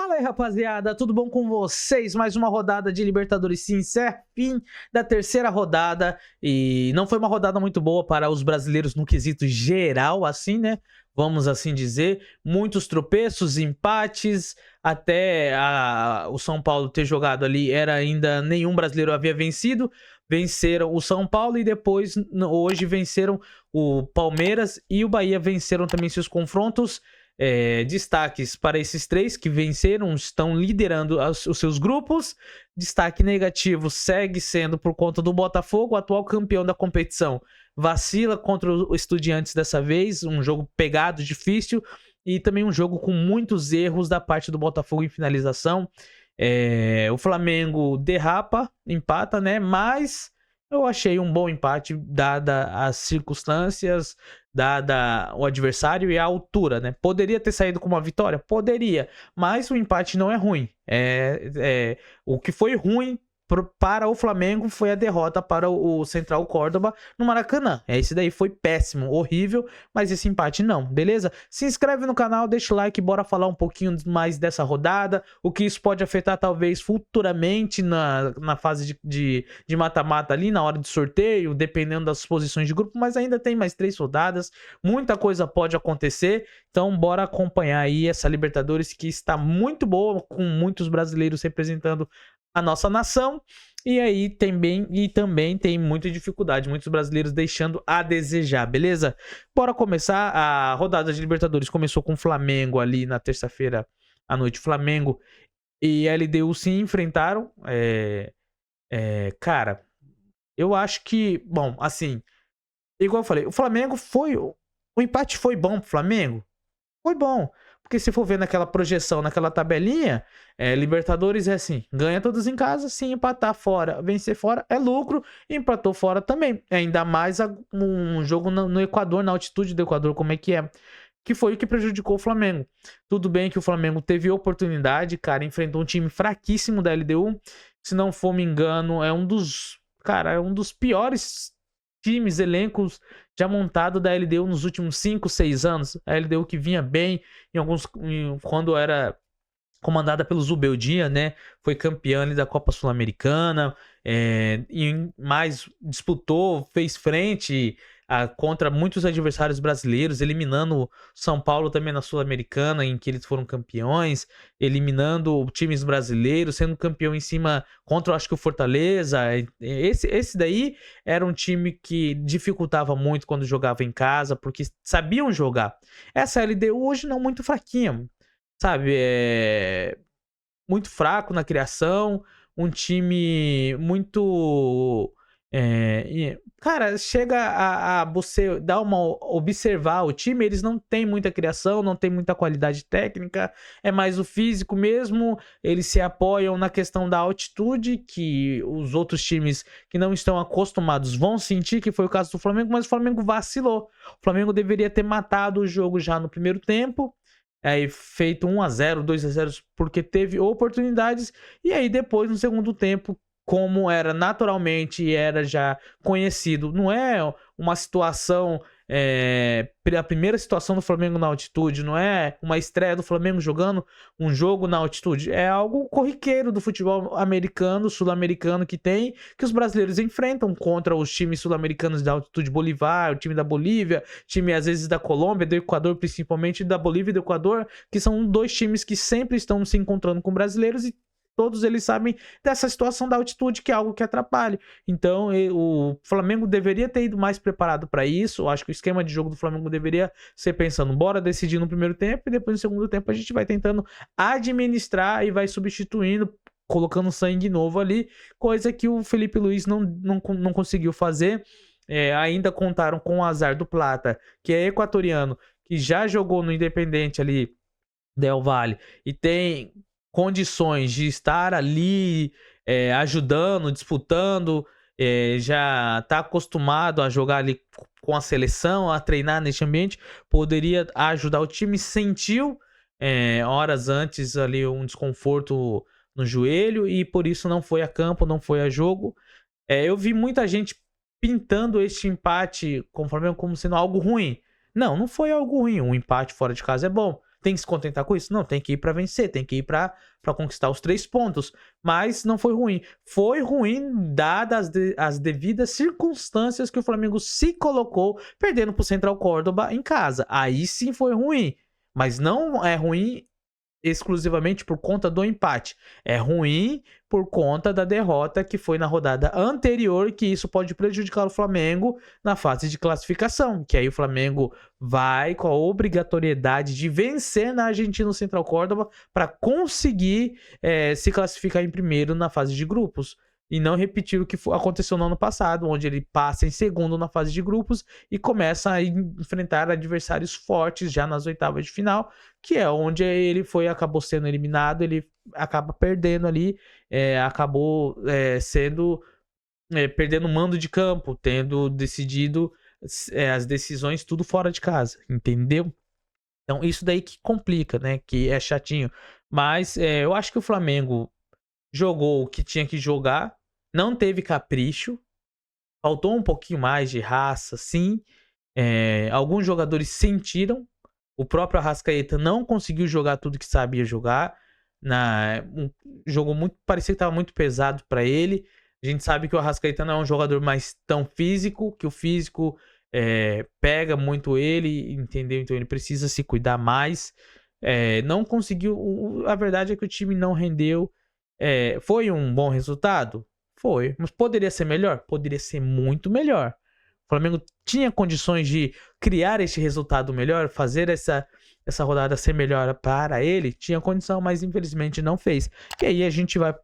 Fala aí, rapaziada, tudo bom com vocês? Mais uma rodada de Libertadores, sim, fim da terceira rodada. E não foi uma rodada muito boa para os brasileiros no quesito geral, assim, né? Vamos assim dizer. Muitos tropeços, empates, até o São Paulo ter jogado ali, era ainda nenhum brasileiro havia vencido. Venceram o São Paulo e depois, hoje, venceram o Palmeiras e o Bahia venceram também seus confrontos. Destaques para esses três que venceram, estão liderando os seus grupos. Destaque negativo segue sendo por conta do Botafogo, o atual campeão da competição. Vacila contra o Estudiantes dessa vez, um jogo pegado, difícil, e também um jogo com muitos erros da parte do Botafogo em finalização. O Flamengo derrapa, empata, né? Mas eu achei um bom empate, dada as circunstâncias, dada o adversário e a altura, né? Poderia ter saído com uma vitória? Poderia, mas o empate não é ruim. O que foi ruim para o Flamengo foi a derrota para o Central Córdoba no Maracanã. Esse daí foi péssimo, horrível, mas esse empate não, beleza? Se inscreve no canal, deixa o like, bora falar um pouquinho mais dessa rodada, o que isso pode afetar talvez futuramente na fase de mata-mata ali, na hora de sorteio, dependendo das posições de grupo, mas ainda tem mais 3 rodadas, muita coisa pode acontecer, então bora acompanhar aí essa Libertadores que está muito boa, com muitos brasileiros representando a nossa nação, e aí também tem muita dificuldade, muitos brasileiros deixando a desejar, beleza? Bora começar. A rodada de Libertadores começou com o Flamengo ali na terça-feira à noite. Flamengo e LDU se enfrentaram. Cara, eu acho que, bom, assim, igual eu falei, o Flamengo o empate foi bom pro Flamengo? Foi bom. Porque se for ver naquela projeção, naquela tabelinha, Libertadores é assim, ganha todos em casa, se empatar fora, vencer fora é lucro, empatou fora também. Ainda mais um jogo no Equador, na altitude do Equador, como é? Que foi o que prejudicou o Flamengo. Tudo bem que o Flamengo teve oportunidade, cara, enfrentou um time fraquíssimo da LDU, se não for me engano, é um dos piores times, elencos já montado da LDU nos últimos 5, 6 anos. A LDU que vinha bem quando era comandada pelo Zubeldia, né? Foi campeã ali da Copa Sul-Americana, e mais disputou, fez frente contra muitos adversários brasileiros, eliminando São Paulo também na Sul-Americana, em que eles foram campeões, eliminando times brasileiros, sendo campeão em cima contra, acho que o Fortaleza. Esse daí era um time que dificultava muito quando jogava em casa, porque sabiam jogar. Essa LDU hoje não, muito fraquinha, sabe? Muito fraco na criação, um time muito... cara, chega a você dar observar o time, eles não têm muita criação, não tem muita qualidade técnica, é mais o físico mesmo, eles se apoiam na questão da altitude, que os outros times que não estão acostumados vão sentir, que foi o caso do Flamengo, mas o Flamengo vacilou. O Flamengo deveria ter matado o jogo já no primeiro tempo, aí feito 1-0, 2-0, porque teve oportunidades, e aí depois no segundo tempo, como era naturalmente e era já conhecido, não é uma situação, a primeira situação do Flamengo na altitude, não é uma estreia do Flamengo jogando um jogo na altitude, é algo corriqueiro do futebol americano, sul-americano que os brasileiros enfrentam contra os times sul-americanos da altitude, Bolívar, o time da Bolívia, time às vezes da Colômbia, do Equador, principalmente da Bolívia e do Equador, que são 2 times que sempre estão se encontrando com brasileiros e todos eles sabem dessa situação da altitude, que é algo que atrapalha. Então, o Flamengo deveria ter ido mais preparado para isso. Eu acho que o esquema de jogo do Flamengo deveria ser pensando, bora decidir no primeiro tempo e depois no segundo tempo a gente vai tentando administrar e vai substituindo, colocando sangue novo ali, coisa que o Felipe Luiz não conseguiu fazer. Ainda contaram com o azar do Plata, que é equatoriano, que já jogou no Independente ali, Del Valle, e tem condições de estar ali ajudando, disputando, já está acostumado a jogar ali com a seleção, a treinar neste ambiente, poderia ajudar o time. Sentiu horas antes ali um desconforto no joelho e por isso não foi a campo, não foi a jogo. Eu vi muita gente pintando este empate com o Flamengo como sendo algo ruim. Não foi algo ruim. Um empate fora de casa é bom. tem que se contentar com isso? Não, tem que ir para vencer, tem que ir para conquistar os 3 pontos. Mas não foi ruim. Foi ruim dadas as devidas circunstâncias que o Flamengo se colocou perdendo pro Central Córdoba em casa. Aí sim foi ruim. Mas não é ruim exclusivamente por conta do empate. É ruim por conta da derrota que foi na rodada anterior, que isso pode prejudicar o Flamengo na fase de classificação, que aí o Flamengo vai com a obrigatoriedade de vencer na Argentina Central Córdoba para conseguir se classificar em primeiro na fase de grupos. E não repetir o que aconteceu no ano passado, onde ele passa em segundo na fase de grupos e começa a enfrentar adversários fortes já nas oitavas de final, que é onde ele acabou sendo eliminado, ele acaba perdendo ali, acabou perdendo o mando de campo, tendo decidido as decisões tudo fora de casa, entendeu? Então isso daí que complica, né? Que é chatinho. Mas eu acho que o Flamengo jogou o que tinha que jogar, não teve capricho, faltou um pouquinho mais de raça, sim. Alguns jogadores sentiram, o próprio Arrascaeta não conseguiu jogar tudo que sabia jogar, jogou muito, parecia que estava muito pesado para ele. A gente sabe que o Arrascaeta não é um jogador mais tão físico, que o físico pega muito ele, entendeu? Então ele precisa se cuidar mais. Não conseguiu, a verdade é que o time não rendeu. Foi um bom resultado? Foi. Mas poderia ser melhor? Poderia ser muito melhor. O Flamengo tinha condições de criar este resultado melhor, fazer essa rodada ser melhor para ele? Tinha condição, mas infelizmente não fez. E aí a gente vai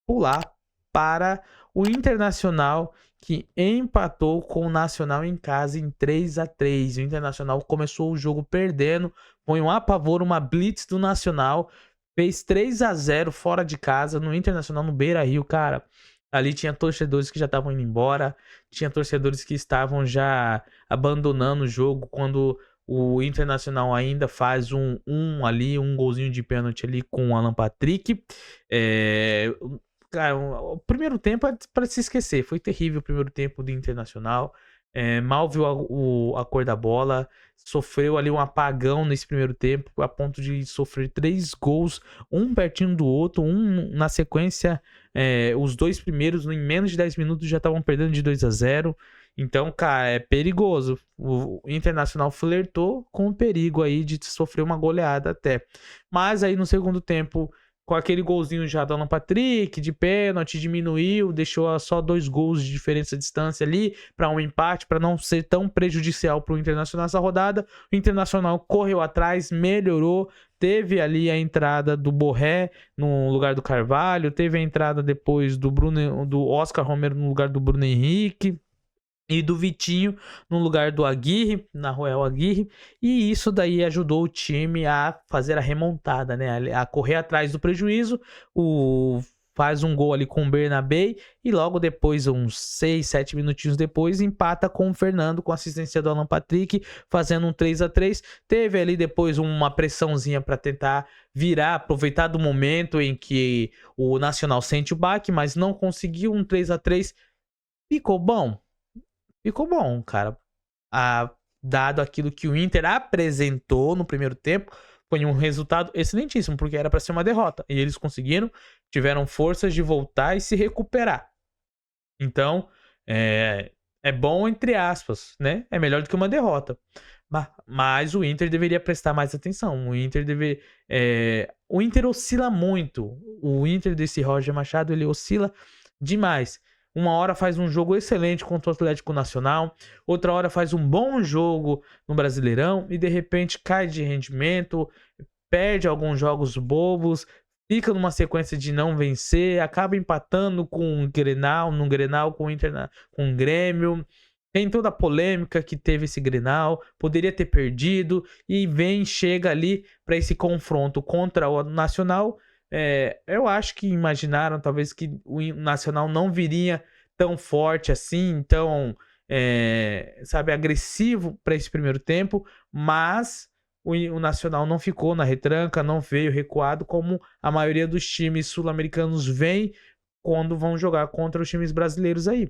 pular para o Internacional, que empatou com o Nacional em casa em 3-3. O Internacional começou o jogo perdendo, foi um apavoro, uma blitz do Nacional, fez 3-0 fora de casa no Internacional, no Beira-Rio, cara. Ali tinha torcedores que já estavam indo embora, tinha torcedores que estavam já abandonando o jogo quando o Internacional ainda faz um golzinho de pênalti ali com o Alan Patrick. Cara, o primeiro tempo é para se esquecer, foi terrível o primeiro tempo do Internacional. Mal viu a cor da bola, sofreu ali um apagão nesse primeiro tempo, a ponto de sofrer 3 gols, um pertinho do outro, um na sequência, os 2 primeiros em menos de 10 minutos já estavam perdendo de 2-0. Então, cara, é perigoso. O Internacional flertou com o perigo aí de sofrer uma goleada até. Mas aí no segundo tempo, com aquele golzinho já do Alan Patrick, de pênalti, diminuiu, deixou só 2 gols de diferença de distância ali para um empate, para não ser tão prejudicial para o Internacional nessa rodada. O Internacional correu atrás, melhorou, teve ali a entrada do Borré no lugar do Carvalho, teve a entrada depois do Oscar Romero no lugar do Bruno Henrique e do Vitinho no lugar do Aguirre, na Royal Aguirre, e isso daí ajudou o time a fazer a remontada, né? A correr atrás do prejuízo. Faz um gol ali com o Bernabé e logo depois, uns 6, 7 minutinhos depois, empata com o Fernando, com assistência do Alan Patrick, fazendo um 3-3. Teve ali depois uma pressãozinha para tentar virar, aproveitar do momento em que o Nacional sente o baque, mas não conseguiu. Um 3-3 ficou bom. Ficou bom, cara. Dado aquilo que o Inter apresentou no primeiro tempo, foi um resultado excelentíssimo, porque era para ser uma derrota. E eles conseguiram, tiveram forças de voltar e se recuperar. Então, é bom entre aspas, né? É melhor do que uma derrota. Mas o Inter deveria prestar mais atenção. O Inter oscila muito. O Inter desse Roger Machado, ele oscila demais. Uma hora faz um jogo excelente contra o Atlético Nacional, outra hora faz um bom jogo no Brasileirão e de repente cai de rendimento, perde alguns jogos bobos, fica numa sequência de não vencer, acaba empatando com o Grenal, no Grenal com o Grêmio. Tem toda a polêmica que teve esse Grenal, poderia ter perdido e chega ali para esse confronto contra o Nacional. Eu acho que imaginaram talvez que o Nacional não viria tão forte assim, tão agressivo para esse primeiro tempo, mas o Nacional não ficou na retranca, não veio recuado como a maioria dos times sul-americanos vem quando vão jogar contra os times brasileiros aí.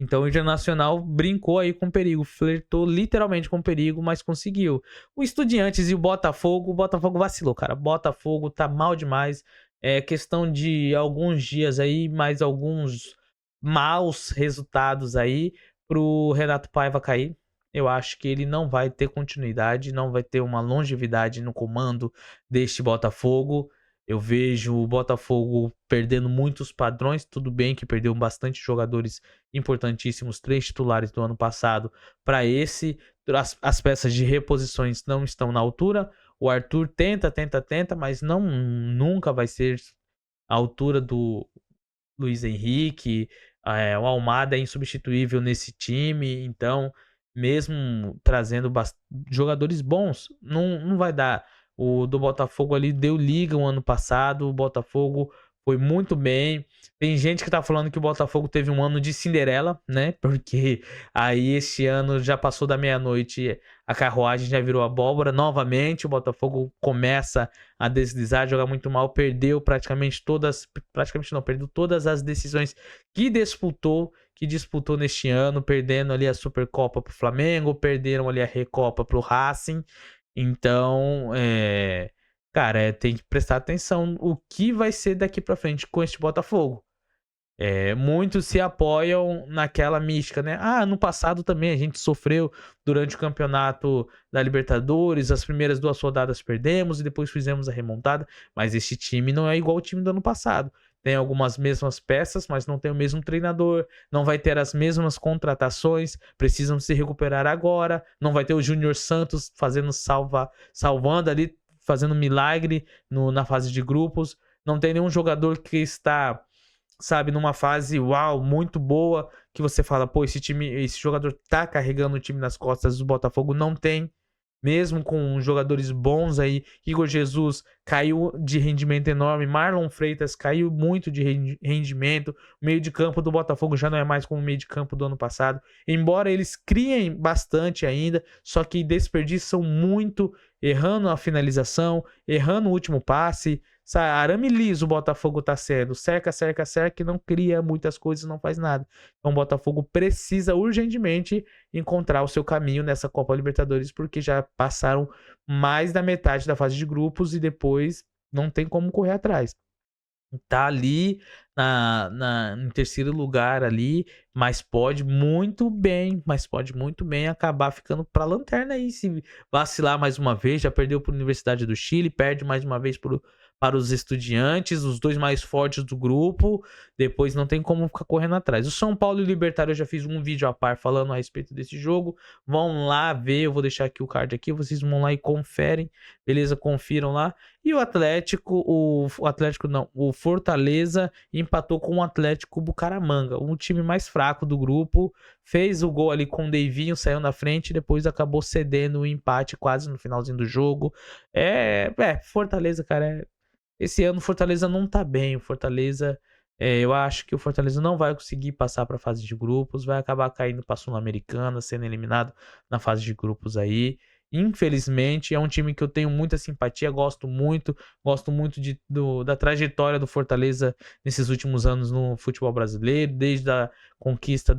Então o Internacional brincou aí com o perigo, flertou literalmente com o perigo, mas conseguiu. O Estudiantes e o Botafogo vacilou, cara. Botafogo tá mal demais. É questão de alguns dias aí, mais alguns maus resultados aí pro Renato Paiva cair. Eu acho que ele não vai ter continuidade, não vai ter uma longevidade no comando deste Botafogo. Eu vejo o Botafogo perdendo muitos padrões. Tudo bem que perdeu bastante jogadores importantíssimos, 3 titulares do ano passado para esse. As peças de reposições não estão na altura. O Arthur tenta, mas nunca vai ser a altura do Luiz Henrique. O Almada é insubstituível nesse time, então, mesmo trazendo jogadores bons, não vai dar. O do Botafogo ali deu liga o ano passado, o Botafogo foi muito bem. Tem gente que tá falando que o Botafogo teve um ano de Cinderela, né? Porque aí este ano já passou da meia-noite, a carruagem já virou abóbora. Novamente, o Botafogo começa a deslizar, jogar muito mal, perdeu perdeu todas as decisões que disputou neste ano, perdendo ali a Supercopa pro Flamengo, perderam ali a Recopa pro Racing. Então, cara, tem que prestar atenção o que vai ser daqui pra frente com este Botafogo. Muitos se apoiam naquela mística, né? No passado também a gente sofreu durante o campeonato da Libertadores, as primeiras 2 rodadas perdemos e depois fizemos a remontada, mas este time não é igual ao time do ano passado. Tem algumas mesmas peças, mas não tem o mesmo treinador, não vai ter as mesmas contratações, precisam se recuperar agora, não vai ter o Júnior Santos salvando ali, fazendo milagre na fase de grupos, não tem nenhum jogador que está, sabe, numa fase muito boa, que você fala, pô, esse jogador tá carregando o time nas costas do Botafogo. Não tem, mesmo com jogadores bons aí. Igor Jesus caiu de rendimento enorme, Marlon Freitas caiu muito de rendimento, o meio de campo do Botafogo já não é mais como o meio de campo do ano passado, embora eles criem bastante ainda, só que desperdiçam muito, errando a finalização, errando o último passe. Arame liso o Botafogo tá sendo. Cerca, que não cria muitas coisas, não faz nada. Então o Botafogo precisa urgentemente encontrar o seu caminho nessa Copa Libertadores, porque já passaram mais da metade da fase de grupos e depois não tem como correr atrás. Tá ali em terceiro lugar ali, mas pode muito bem acabar ficando pra lanterna aí, se vacilar mais uma vez. Já perdeu para a Universidade do Chile, perde mais uma vez para os Estudiantes, os 2 mais fortes do grupo. Depois não tem como ficar correndo atrás. O São Paulo e o Libertad eu já fiz um vídeo a par falando a respeito desse jogo. Vão lá ver, eu vou deixar aqui o card aqui, vocês vão lá e conferem, beleza? Confiram lá. E o o Fortaleza empatou com o Atlético Bucaramanga, um time mais fraco do grupo. Fez o gol ali com o Deivinho, saiu na frente e depois acabou cedendo o empate quase no finalzinho do jogo. Fortaleza, cara, esse ano o Fortaleza não tá bem. O Fortaleza, eu acho que o Fortaleza não vai conseguir passar para a fase de grupos, vai acabar caindo para a Sul-Americana, sendo eliminado na fase de grupos aí. Infelizmente, é um time que eu tenho muita simpatia, gosto muito da trajetória do Fortaleza nesses últimos anos no futebol brasileiro, desde a conquista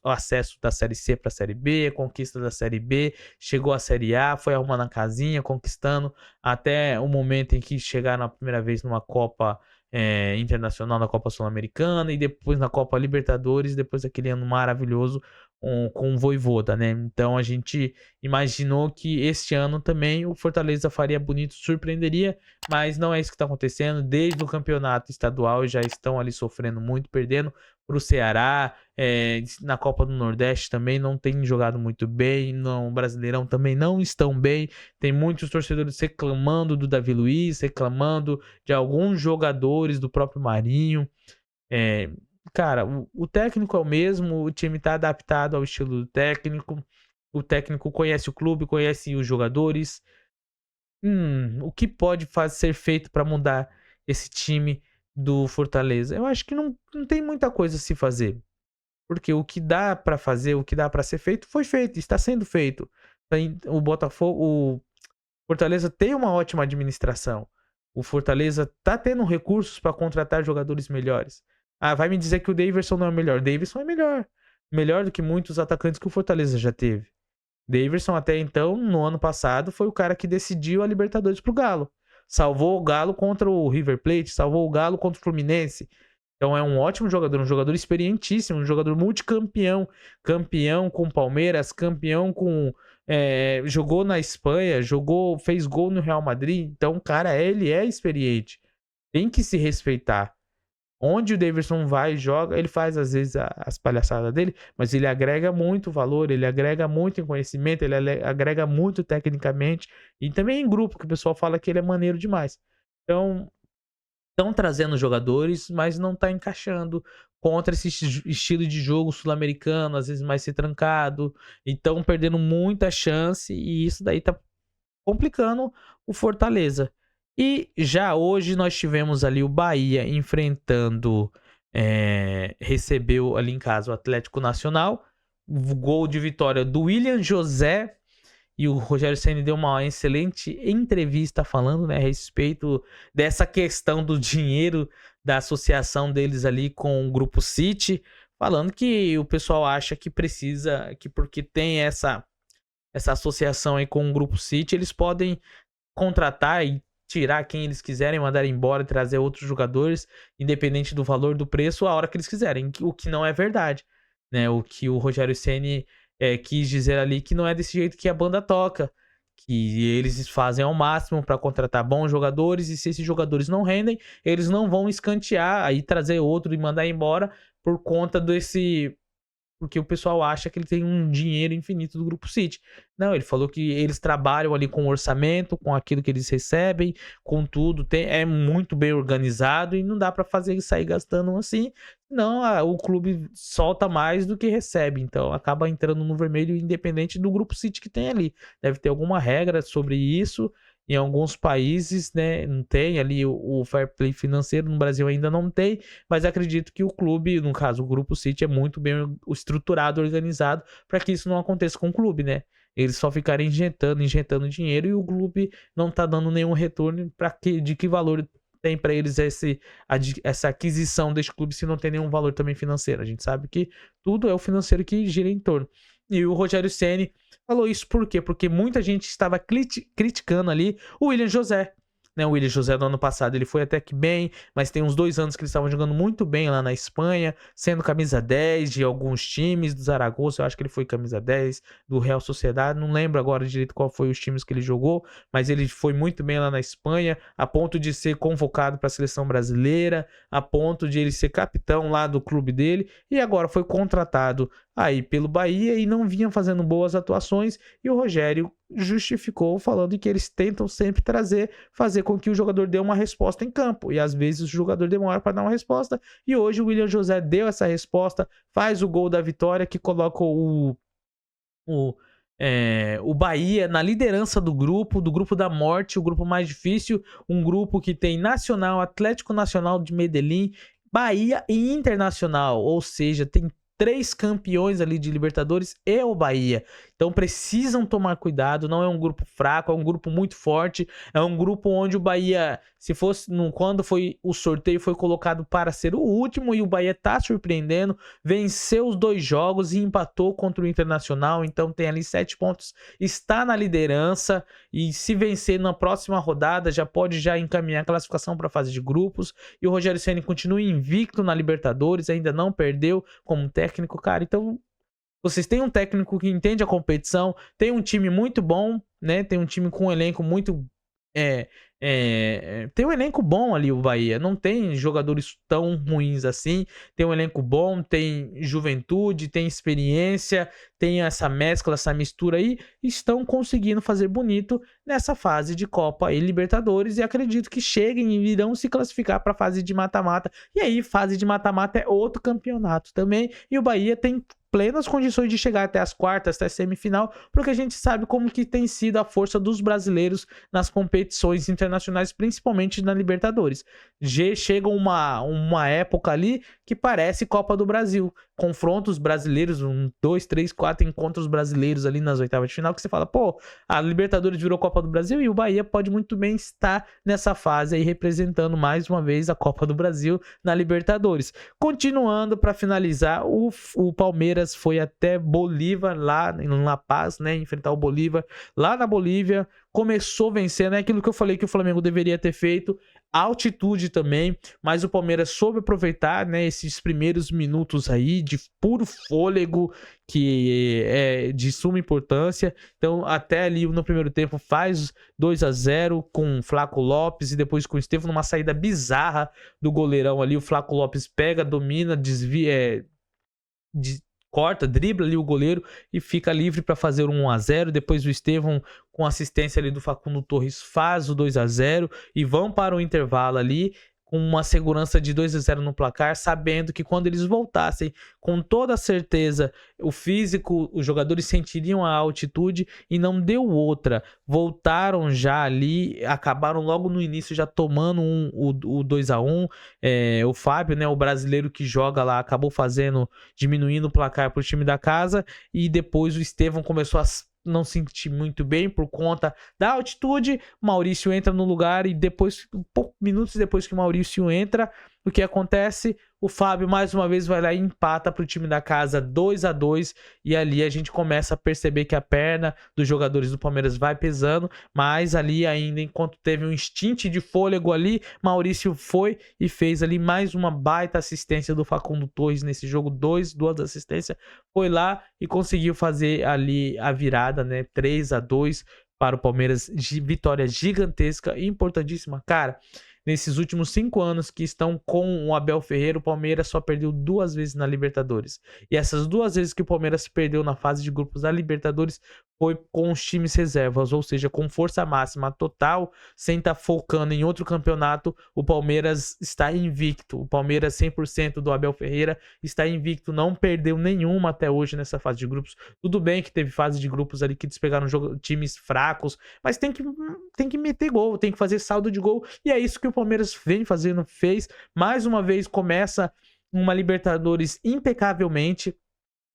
o acesso da Série C para a Série B, a conquista da Série B, chegou à Série A, foi arrumando a casinha, conquistando até o momento em que chegaram a primeira vez numa Copa internacional, na Copa Sul-Americana e depois na Copa Libertadores, depois daquele ano maravilhoso com o Vojvoda, né? Então a gente imaginou que este ano também o Fortaleza faria bonito, surpreenderia, mas não é isso que está acontecendo. Desde o campeonato estadual já estão ali sofrendo muito, perdendo para o Ceará, na Copa do Nordeste também não tem jogado muito bem, no Brasileirão também não estão bem. Tem muitos torcedores reclamando do Davi Luiz, reclamando de alguns jogadores do próprio Marinho. Cara, o técnico é o mesmo, o time tá adaptado ao estilo do técnico, o técnico conhece o clube, conhece os jogadores. O que pode ser feito para mudar esse time do Fortaleza? Eu acho que não tem muita coisa a se fazer, porque o que dá para fazer, o que dá para ser feito, foi feito, está sendo feito. O Fortaleza tem uma ótima administração. O Fortaleza tá tendo recursos para contratar jogadores melhores. Vai me dizer que o Daverson não é o melhor. O Daverson é melhor. melhor do que muitos atacantes que o Fortaleza já teve. Daverson, até então, no ano passado, foi o cara que decidiu a Libertadores pro Galo. Salvou o Galo contra o River Plate, salvou o Galo contra o Fluminense. Então é um ótimo jogador, um jogador experientíssimo, um jogador multicampeão. Campeão com Palmeiras, campeão com... jogou na Espanha, fez gol no Real Madrid. Então, cara, ele é experiente. Tem que se respeitar. Onde o Daverson vai e joga, ele faz às vezes as palhaçadas dele, mas ele agrega muito valor, ele agrega muito em conhecimento, ele agrega muito tecnicamente, e também em grupo, que o pessoal fala que ele é maneiro demais. Então, estão trazendo jogadores, mas não tá encaixando contra esse estilo de jogo sul-americano, às vezes mais retrancado, então perdendo muita chance, e isso daí tá complicando o Fortaleza. E já hoje nós tivemos ali o Bahia enfrentando, recebeu ali em casa o Atlético Nacional, o gol de vitória do William José, e o Rogério Ceni deu uma excelente entrevista falando, né, a respeito dessa questão do dinheiro da associação deles ali com o Grupo City, falando que o pessoal acha que precisa, que porque tem essa associação aí com o Grupo City, eles podem contratar e tirar quem eles quiserem, mandar embora e trazer outros jogadores, independente do valor do preço, a hora que eles quiserem, o que não é verdade, né? O que o Rogério Ceni quis dizer ali, que não é desse jeito que a banda toca, que eles fazem ao máximo para contratar bons jogadores, e se esses jogadores não rendem, eles não vão escantear, aí trazer outro e mandar embora por conta desse... porque o pessoal acha que ele tem um dinheiro infinito do Grupo City. Não, ele falou que eles trabalham ali com o orçamento, com aquilo que eles recebem, com tudo, é muito bem organizado, e não dá para fazer sair gastando assim, não, o clube solta mais do que recebe, então acaba entrando no vermelho independente do Grupo City que tem ali. Deve ter alguma regra sobre isso. Em alguns países, né, não tem ali o fair play financeiro, no Brasil ainda não tem, mas acredito que o clube, no caso o Grupo City, é muito bem estruturado, organizado, para que isso não aconteça com o clube, né? Eles só ficarem injetando dinheiro, e o clube não tá dando nenhum retorno, de que valor tem para eles essa aquisição desse clube, se não tem nenhum valor também financeiro. A gente sabe que tudo é o financeiro que gira em torno. E o Rogério Ceni falou isso por quê? Porque muita gente estava criticando ali o William José. Né? O William José no ano passado ele foi até que bem, mas tem uns 2 anos que eles estavam jogando muito bem lá na Espanha, sendo camisa 10 de alguns times, do Zaragoza, eu acho que ele foi camisa 10 do Real Sociedade, não lembro agora direito qual foi os times que ele jogou, mas ele foi muito bem lá na Espanha, a ponto de ser convocado para a seleção brasileira, a ponto de ele ser capitão lá do clube dele, e agora foi contratado aí pelo Bahia e não vinha fazendo boas atuações, e o Rogério justificou falando que eles tentam sempre fazer com que o jogador dê uma resposta em campo, e às vezes o jogador demora para dar uma resposta, e hoje o William José deu essa resposta, faz o gol da vitória que coloca o Bahia na liderança do grupo da morte, o grupo mais difícil, um grupo que tem Nacional, Atlético Nacional de Medellín, Bahia e Internacional, ou seja, tem 3 campeões ali de Libertadores e o Bahia. Então precisam tomar cuidado, não é um grupo fraco, é um grupo muito forte, é um grupo onde o Bahia, se fosse quando foi o sorteio, foi colocado para ser o último, e o Bahia tá surpreendendo, venceu os 2 jogos e empatou contra o Internacional, então tem ali 7 pontos, está na liderança, e se vencer na próxima rodada, já pode encaminhar a classificação para a fase de grupos, e o Rogério Ceni continua invicto na Libertadores, ainda não perdeu como técnico, cara. Então vocês têm um técnico que entende a competição, tem um time muito bom, né? Tem um time com um elenco muito... tem um elenco bom ali, o Bahia. Não tem jogadores tão ruins assim. Tem um elenco bom, tem juventude, tem experiência, tem essa mescla, essa mistura aí. Estão conseguindo fazer bonito nessa fase de Copa e Libertadores, e acredito que cheguem e irão se classificar para a fase de mata-mata. E aí, fase de mata-mata é outro campeonato também. E o Bahia tem plenas condições de chegar até as quartas, até a semifinal, porque a gente sabe como que tem sido a força dos brasileiros nas competições internacionais internacionais, principalmente na Libertadores. Chega uma época ali que parece Copa do Brasil. Confrontos brasileiros, 2, 3, 4 encontros brasileiros ali nas oitavas de final, que você fala, pô, a Libertadores virou Copa do Brasil e o Bahia pode muito bem estar nessa fase aí, representando mais uma vez a Copa do Brasil na Libertadores. Continuando, para finalizar, o Palmeiras foi até Bolívar, lá em La Paz, né, enfrentar o Bolívar lá na Bolívia, começou vencendo, é aquilo que eu falei que o Flamengo deveria ter feito, altitude também, mas o Palmeiras soube aproveitar, né, esses primeiros minutos aí de puro fôlego, que é de suma importância. Então até ali no primeiro tempo faz 2-0 com o Flaco Lopes e depois com o Estevão numa saída bizarra do goleirão ali, o Flaco Lopes pega, domina, desvia, corta, dribla ali o goleiro e fica livre para fazer um 1-0. Depois o Estevão, com assistência ali do Facundo Torres, faz o 2-0 e vão para o intervalo ali com uma segurança de 2-0 no placar, sabendo que quando eles voltassem, com toda certeza, o físico, os jogadores sentiriam a altitude e não deu outra. Voltaram já ali, acabaram logo no início já tomando o 2-1. O Fábio, né, o brasileiro que joga lá, acabou diminuindo o placar para o time da casa, e depois o Estevão começou a não sentir muito bem por conta da altitude. Maurício entra no lugar e depois, minutos depois que o Maurício entra, o que acontece? O Fábio mais uma vez vai lá e empata para o time da casa 2-2, e ali a gente começa a perceber que a perna dos jogadores do Palmeiras vai pesando, mas ali ainda, enquanto teve um instinte de fôlego ali, Maurício foi e fez ali mais uma baita assistência do Facundo Torres nesse jogo, duas assistências, foi lá e conseguiu fazer ali a virada, né, 3-2 para o Palmeiras, vitória gigantesca e importantíssima, cara. Nesses últimos 5 anos que estão com o Abel Ferreira, o Palmeiras só perdeu 2 vezes na Libertadores. E essas 2 vezes que o Palmeiras perdeu na fase de grupos da Libertadores foi com os times reservas, ou seja, com força máxima total, sem estar focando em outro campeonato. O Palmeiras está invicto. O Palmeiras 100% do Abel Ferreira está invicto, não perdeu nenhuma até hoje nessa fase de grupos. Tudo bem que teve fase de grupos ali que despegaram times fracos, mas tem que meter gol, tem que fazer saldo de gol, e é isso que o Palmeiras vem fazendo, fez. Mais uma vez começa uma Libertadores impecavelmente,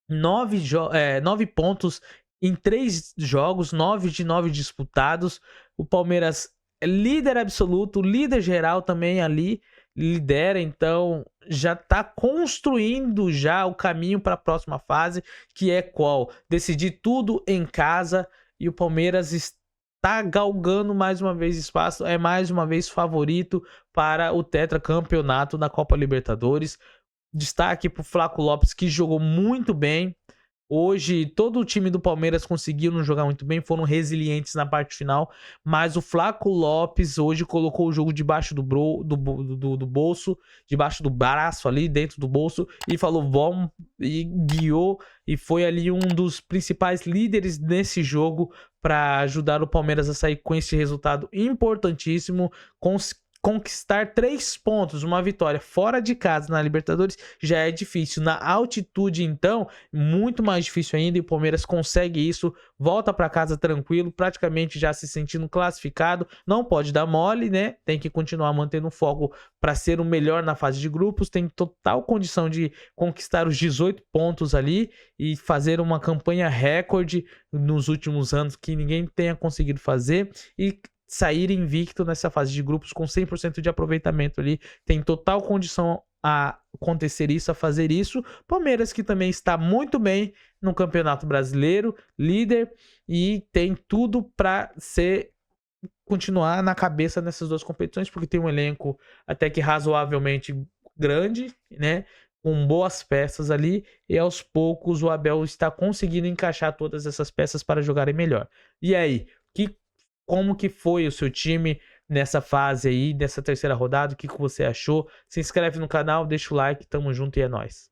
9 pontos em 3 jogos, 9 de 9 disputados. O Palmeiras é líder absoluto, líder geral também ali, lidera, então já está construindo já o caminho para a próxima fase, que é qual? Decidir tudo em casa, e o Palmeiras está galgando mais uma vez espaço, é mais uma vez favorito para o tetracampeonato da Copa Libertadores. Destaque para o Flaco Lopes, que jogou muito bem. Hoje, todo o time do Palmeiras conseguiu não jogar muito bem, foram resilientes na parte final, mas o Flaco Lopes hoje colocou o jogo debaixo do bolso, debaixo do braço ali, dentro do bolso, e falou, vamos, e guiou, e foi ali um dos principais líderes nesse jogo para ajudar o Palmeiras a sair com esse resultado importantíssimo, conquistar 3 pontos, uma vitória fora de casa na Libertadores já é difícil. Na altitude, então, muito mais difícil ainda, e o Palmeiras consegue isso, volta para casa tranquilo, praticamente já se sentindo classificado. Não pode dar mole, né? Tem que continuar mantendo o foco para ser o melhor na fase de grupos, tem total condição de conquistar os 18 pontos ali e fazer uma campanha recorde nos últimos anos que ninguém tenha conseguido fazer, e sair invicto nessa fase de grupos com 100% de aproveitamento ali. Tem total condição a acontecer isso, a fazer isso. Palmeiras, que também está muito bem no Campeonato Brasileiro, líder, e tem tudo para continuar na cabeça nessas 2 competições, porque tem um elenco até que razoavelmente grande, né? Com boas peças ali, e aos poucos o Abel está conseguindo encaixar todas essas peças para jogarem melhor. E aí, como que foi o seu time nessa fase aí, dessa terceira rodada? O que você achou? Se inscreve no canal, deixa o like, tamo junto e é nóis.